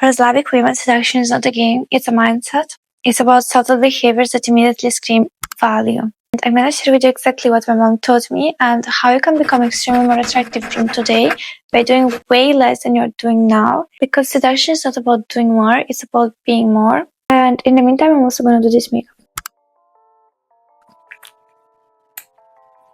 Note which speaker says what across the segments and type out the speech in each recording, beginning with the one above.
Speaker 1: For Slavic women, seduction is not a game, it's a mindset. It's about subtle behaviors that immediately scream value. And I'm gonna share with you exactly what my mom taught me and how you can become extremely more attractive from today by doing way less than you're doing now. Because seduction is not about doing more, it's about being more. And in the meantime, I'm also gonna do this makeup.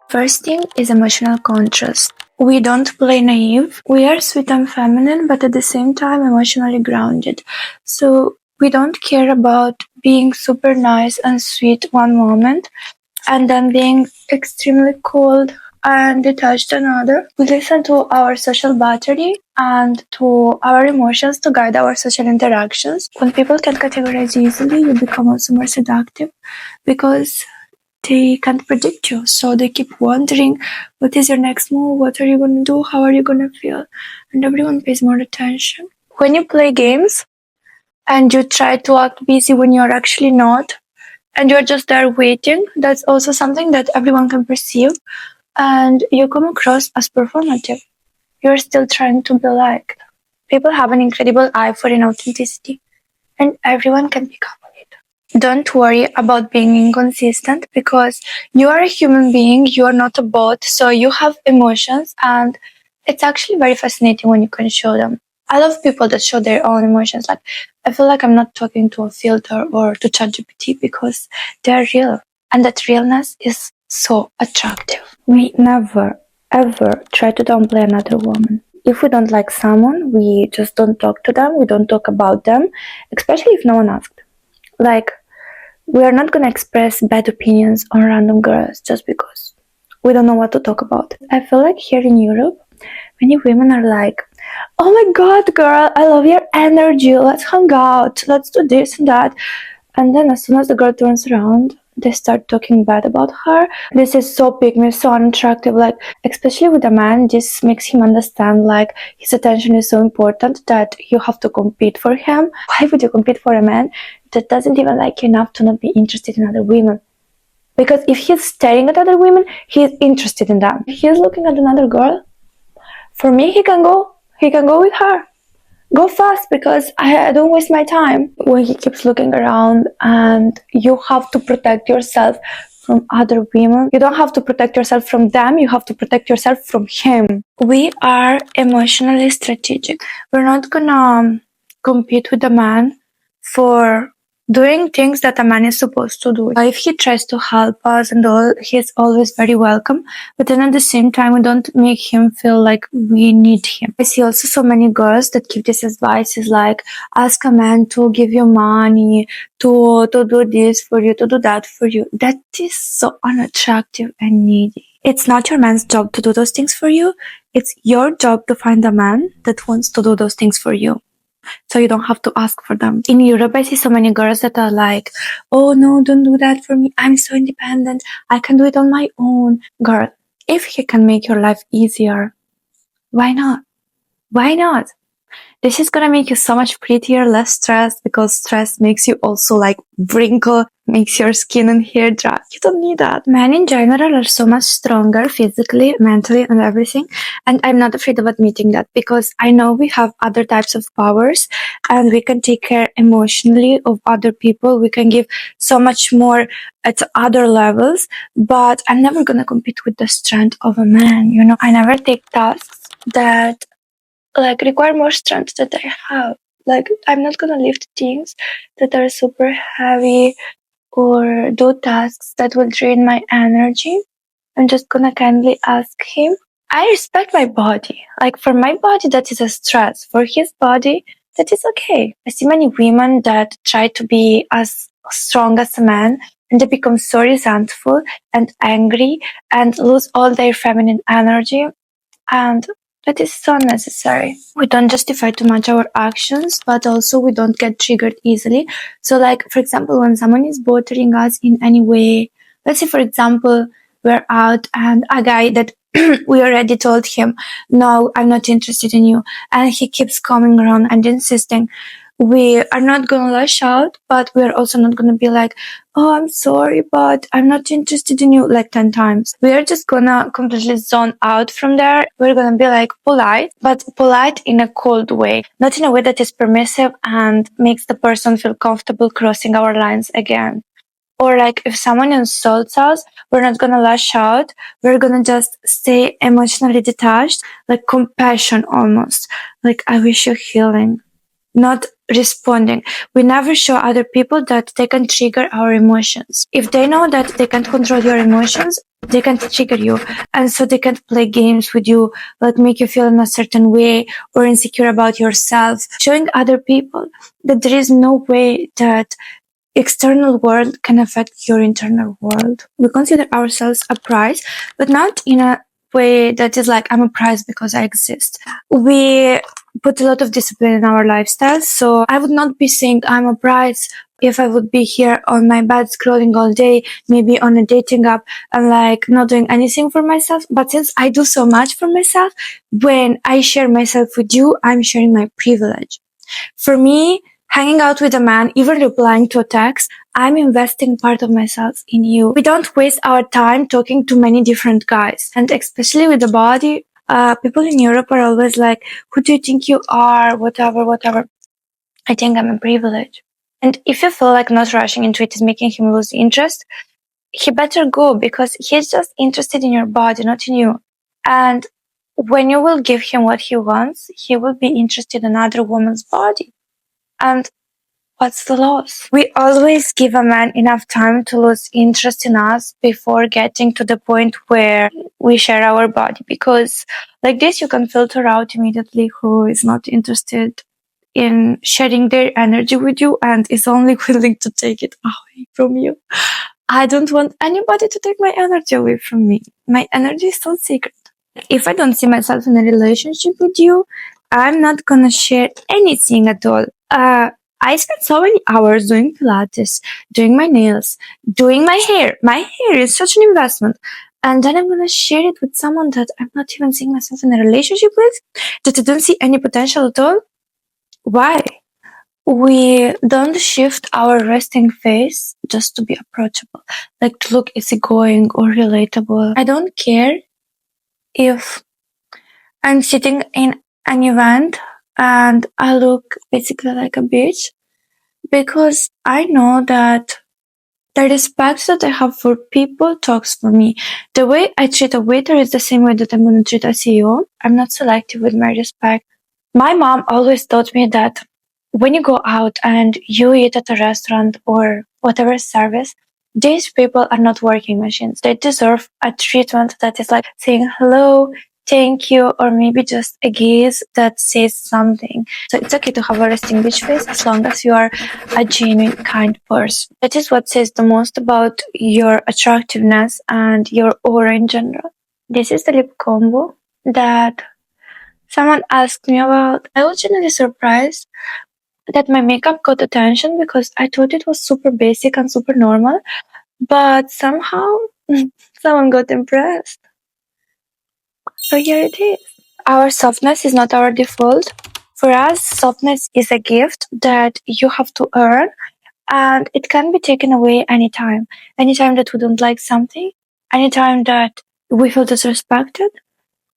Speaker 1: First thing is emotional contrast. We don't play naive. We are sweet and feminine, but at the same time emotionally grounded. So we don't care about being super nice and sweet one moment and then being extremely cold and detached another. We listen to our social battery and to our emotions to guide our social interactions. When people can categorize easily, you become also more seductive because they can't predict you, so they keep wondering what is your next move, what are you going to do, how are you going to feel, and everyone pays more attention. When you play games and you try to act busy when you're actually not, and you're just there waiting, that's also something that everyone can perceive, and you come across as performative. You're still trying to be liked. People have an incredible eye for inauthenticity, and everyone can pick up on it. Don't worry about being inconsistent because you are a human being, you are not a bot, so you have emotions, and it's actually very fascinating when you can show them. I love people that show their own emotions. Like, I feel like I'm not talking to a filter or to ChatGPT because they're real, and that realness is so attractive. We never, ever try to downplay another woman. If we don't like someone, we just don't talk to them, we don't talk about them, especially if no one asked. Like, we are not going to express bad opinions on random girls just because we don't know what to talk about. I feel like here in Europe, many women are like, oh my god, girl, I love your energy, let's hang out, let's do this and that. And then as soon as the girl turns around, they start talking bad about her. This is so pygmy, so unattractive. Like, especially with a man, this makes him understand like his attention is so important that you have to compete for him. Why would you compete for a man that doesn't even like you enough to not be interested in other women? Because if he's staring at other women, he's interested in them. If he's looking at another girl, for me, he can go with her. Go fast because I don't waste my time. When he keeps looking around and you have to protect yourself from other women, you don't have to protect yourself from them, you have to protect yourself from him. We are emotionally strategic. We're not gonna compete with a man for doing things that a man is supposed to do. If he tries to help us and all, he's always very welcome. But then at the same time, we don't make him feel like we need him. I see also so many girls that give this advice is like, ask a man to give you money, to do this for you, to do that for you. That is so unattractive and needy. It's not your man's job to do those things for you. It's your job to find a man that wants to do those things for you, so you don't have to ask for them. In Europe, I see so many girls that are like, oh no, don't do that for me. I'm so independent. I can do it on my own. Girl, if he can make your life easier, why not? Why not? This is gonna make you so much prettier, less stressed, because stress makes you also like wrinkle, makes your skin and hair dry. You don't need that. Men in general are so much stronger physically, mentally, and everything. And I'm not afraid of admitting that because I know we have other types of powers and we can take care emotionally of other people. We can give so much more at other levels, but I'm never gonna compete with the strength of a man. You know, I never take tasks that like require more strength that I have. Like, I'm not gonna lift things that are super heavy or do tasks that will drain my energy. I'm just gonna kindly ask him. I respect my body. Like, for my body, that is a stress. For his body, that is okay. I see many women that try to be as strong as a man and they become so resentful and angry and lose all their feminine energy. And that is so necessary. We don't justify too much our actions, but also we don't get triggered easily. So like, for example, when someone is bothering us in any way, let's say, for example, we're out and a guy that we already told him, no, I'm not interested in you. And he keeps coming around and insisting. We are not gonna lash out, but we're also not gonna be like, oh, I'm sorry, but I'm not interested in you, like 10 times. We are just gonna completely zone out from there. We're gonna be like polite, but polite in a cold way, not in a way that is permissive and makes the person feel comfortable crossing our lines again. Or like if someone insults us, we're not gonna lash out. We're gonna just stay emotionally detached, like compassion almost. Like, I wish you healing, not responding. We never show other people that they can trigger our emotions. If they know that they can't control your emotions, they can't trigger you. And so they can't play games with you, like make you feel in a certain way or insecure about yourself. Showing other people that there is no way that external world can affect your internal world. We consider ourselves a prize, but not in a way that is like, I'm a prize because I exist. We put a lot of discipline in our lifestyle. So I would not be saying I'm a prize if I would be here on my bed scrolling all day, maybe on a dating app and like not doing anything for myself. But since I do so much for myself, when I share myself with you, I'm sharing my privilege. For me, hanging out with a man, even replying to a text, I'm investing part of myself in you. We don't waste our time talking to many different guys. And especially with the body, people in Europe are always like, who do you think you are? Whatever, whatever. I think I'm a privilege. And if you feel like not rushing into it is making him lose interest, he better go because he's just interested in your body, not in you. And when you will give him what he wants, he will be interested in another woman's body. And what's the loss? We always give a man enough time to lose interest in us before getting to the point where we share our body, because like this you can filter out immediately who is not interested in sharing their energy with you and is only willing to take it away from you. I don't want anybody to take my energy away from me. My energy is so sacred. If I don't see myself in a relationship with you, I'm not gonna share anything at all. I spent so many hours doing Pilates, doing my nails, doing my hair. My hair is such an investment. And then I'm gonna share it with someone that I'm not even seeing myself in a relationship with, that I don't see any potential at all. Why? We don't shift our resting face just to be approachable, like to look easygoing or relatable. I don't care if I'm sitting in an event and I look basically like a bitch, because I know that the respect that I have for people talks for me. The way I treat a waiter is the same way that I'm going to treat a CEO. I'm not selective with my respect. My mom always taught me that when you go out and you eat at a restaurant or whatever service, these people are not working machines. They deserve a treatment that is like saying hello, thank you, or maybe just a gaze that says something. So it's okay to have a resting bitch face as long as you are a genuine, kind person. That is what says the most about your attractiveness and your aura in general. This is the lip combo that someone asked me about. I was genuinely surprised that my makeup got attention because I thought it was super basic and super normal, but somehow someone got impressed. So here it is. Our softness is not our default. For us, softness is a gift that you have to earn, and it can be taken away anytime. Anytime that we don't like something, anytime that we feel disrespected,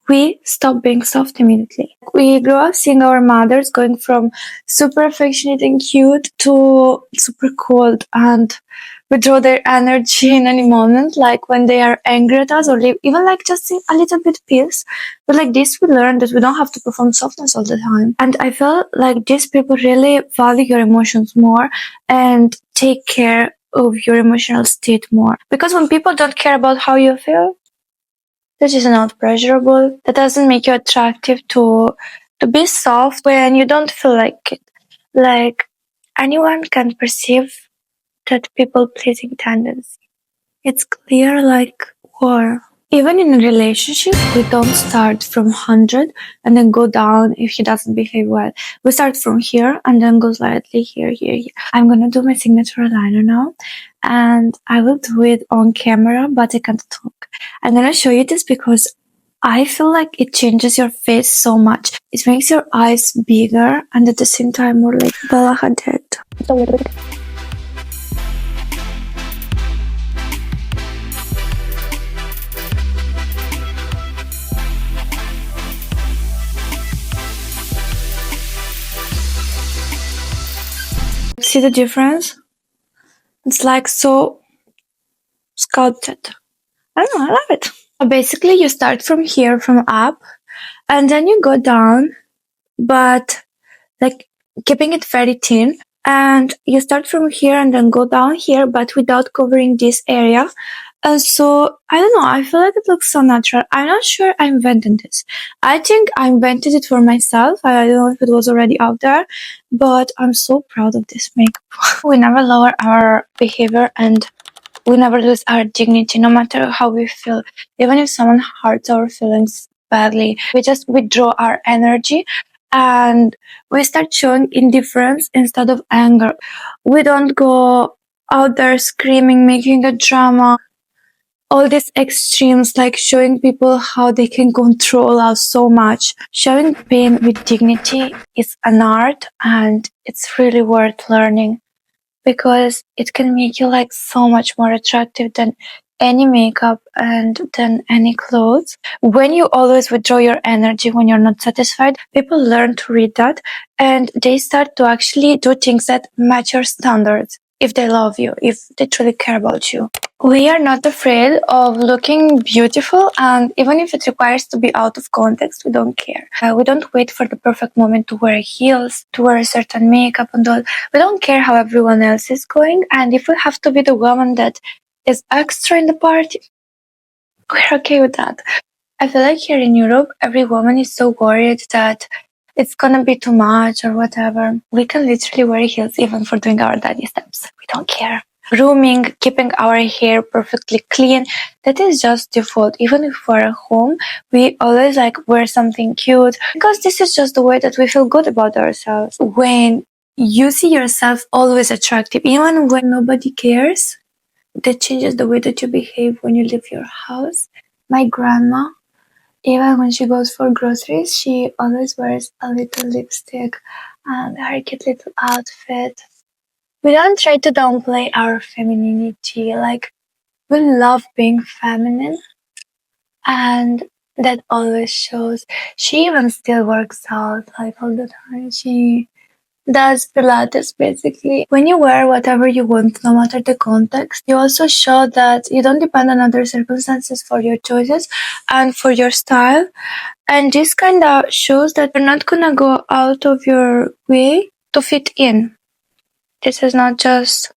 Speaker 1: we stop being soft immediately. We grow up seeing our mothers going from super affectionate and cute to super cold and withdraw their energy in any moment, like when they are angry at us or even like just a little bit pissed. But like this, we learn that we don't have to perform softness all the time. And I feel like these people really value your emotions more and take care of your emotional state more. Because when people don't care about how you feel, that is not pleasurable. That doesn't make you attractive to be soft when you don't feel like it. Like anyone can perceive that people pleasing tendency. It's clear like war. Even in a relationship, we don't start from 100 and then go down if he doesn't behave well. We start from here and then go slightly here, here, here. I'm gonna do my signature eyeliner now, and I will do it on camera, but I can't talk. I'm gonna show you this because I feel like it changes your face so much. It makes your eyes bigger and at the same time more like Bella Hadid. See the difference? It's like so sculpted. I don't know, I love it. Basically, you start from here, from up, and then you go down, but like keeping it very thin. And you start from here and then go down here, but without covering this area. And so, I don't know, I feel like it looks so natural. I'm not sure I invented this. I think I invented it for myself. I don't know if it was already out there, but I'm so proud of this makeup. We never lower our behavior and we never lose our dignity, no matter how we feel. Even if someone hurts our feelings badly, we just withdraw our energy and we start showing indifference instead of anger. We don't go out there screaming, making a drama. All these extremes, like showing people how they can control us so much. Showing pain with dignity is an art and it's really worth learning, because it can make you like so much more attractive than any makeup and than any clothes. When you always withdraw your energy when you're not satisfied, people learn to read that and they start to actually do things that match your standards if they love you, if they truly care about you. We are not afraid of looking beautiful, and even if it requires to be out of context, we don't care. We don't wait for the perfect moment to wear heels, to wear a certain makeup and all. We don't care how everyone else is going, and if we have to be the woman that is extra in the party, we're okay with that. I feel like here in Europe, every woman is so worried that it's gonna be too much or whatever. We can literally wear heels even for doing our daddy steps. We don't care. Grooming, keeping our hair perfectly clean, that is just default. Even if we're at home, we always like wear something cute because this is just the way that we feel good about ourselves. When you see yourself always attractive, even when nobody cares, that changes the way that you behave when you leave your house. My grandma, even when she goes for groceries, she always wears a little lipstick and her cute little outfit. We don't try to downplay our femininity. Like, we love being feminine, and that always shows. She even still works out like all the time. She does Pilates basically. When you wear whatever you want, no matter the context, you also show that you don't depend on other circumstances for your choices and for your style. And this kind of shows that you're not gonna go out of your way to fit in. This is not just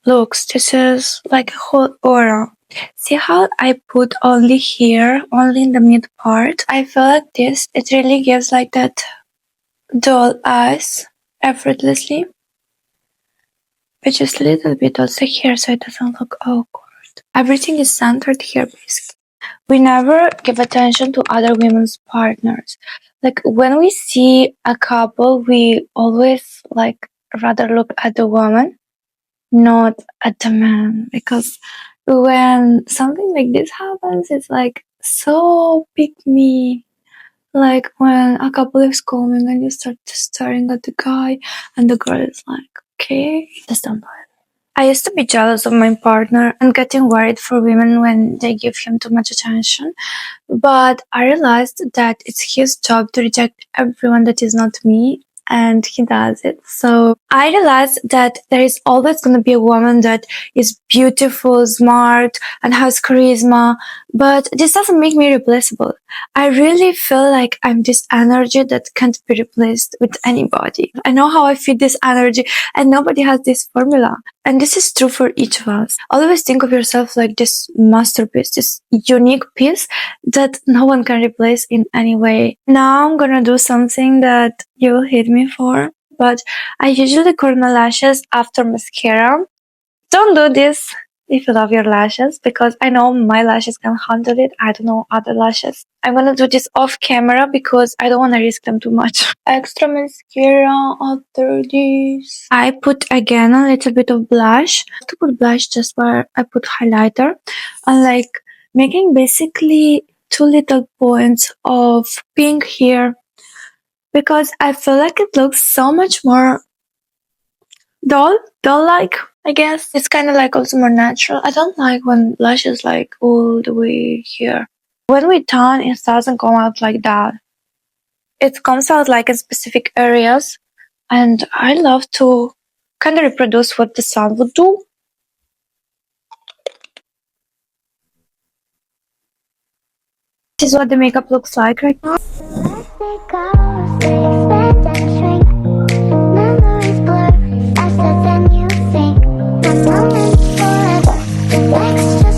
Speaker 1: looks, this is like a whole aura. See how I put only here, only in the mid part? I feel like this, it really gives like that doll eyes effortlessly. But just a little bit also here so it doesn't look awkward. Everything is centered here basically. We never give attention to other women's partners. Like when we see a couple, we always like rather look at the woman, not at the man, because when something like this happens, it's like so pick me. Like when a couple is coming and you start staring at the guy and the girl is like, okay, that's done. I used to be jealous of my partner and getting worried for women when they give him too much attention. But I realized that it's his job to reject everyone that is not me, and he does it. So I realized that there is always going to be a woman that is beautiful, smart, and has charisma, but this doesn't make me replaceable. I really feel like I'm this energy that can't be replaced with anybody. I know how I feel this energy, and nobody has this formula. And this is true for each of us. Always think of yourself like this masterpiece, this unique piece that no one can replace in any way. Now I'm gonna do something that you will hate me for, but I usually curl my lashes after mascara. Don't do this if you love your lashes, because I know my lashes can handle it. I don't know other lashes. I'm gonna do this off camera because I don't want to risk them too much. Extra mascara after this. I put again a little bit of blush. To put blush just where I put highlighter, and like making basically two little points of pink here because I feel like it looks so much more doll-like, I guess. It's kind of like also more natural. I don't like when blush is like all the way here. When we tan, it doesn't come out like that. It comes out like in specific areas, and I love to kind of reproduce what the sun would do. This is what the makeup looks like right now.
Speaker 2: Memories blur faster than you think. My moments forever. Next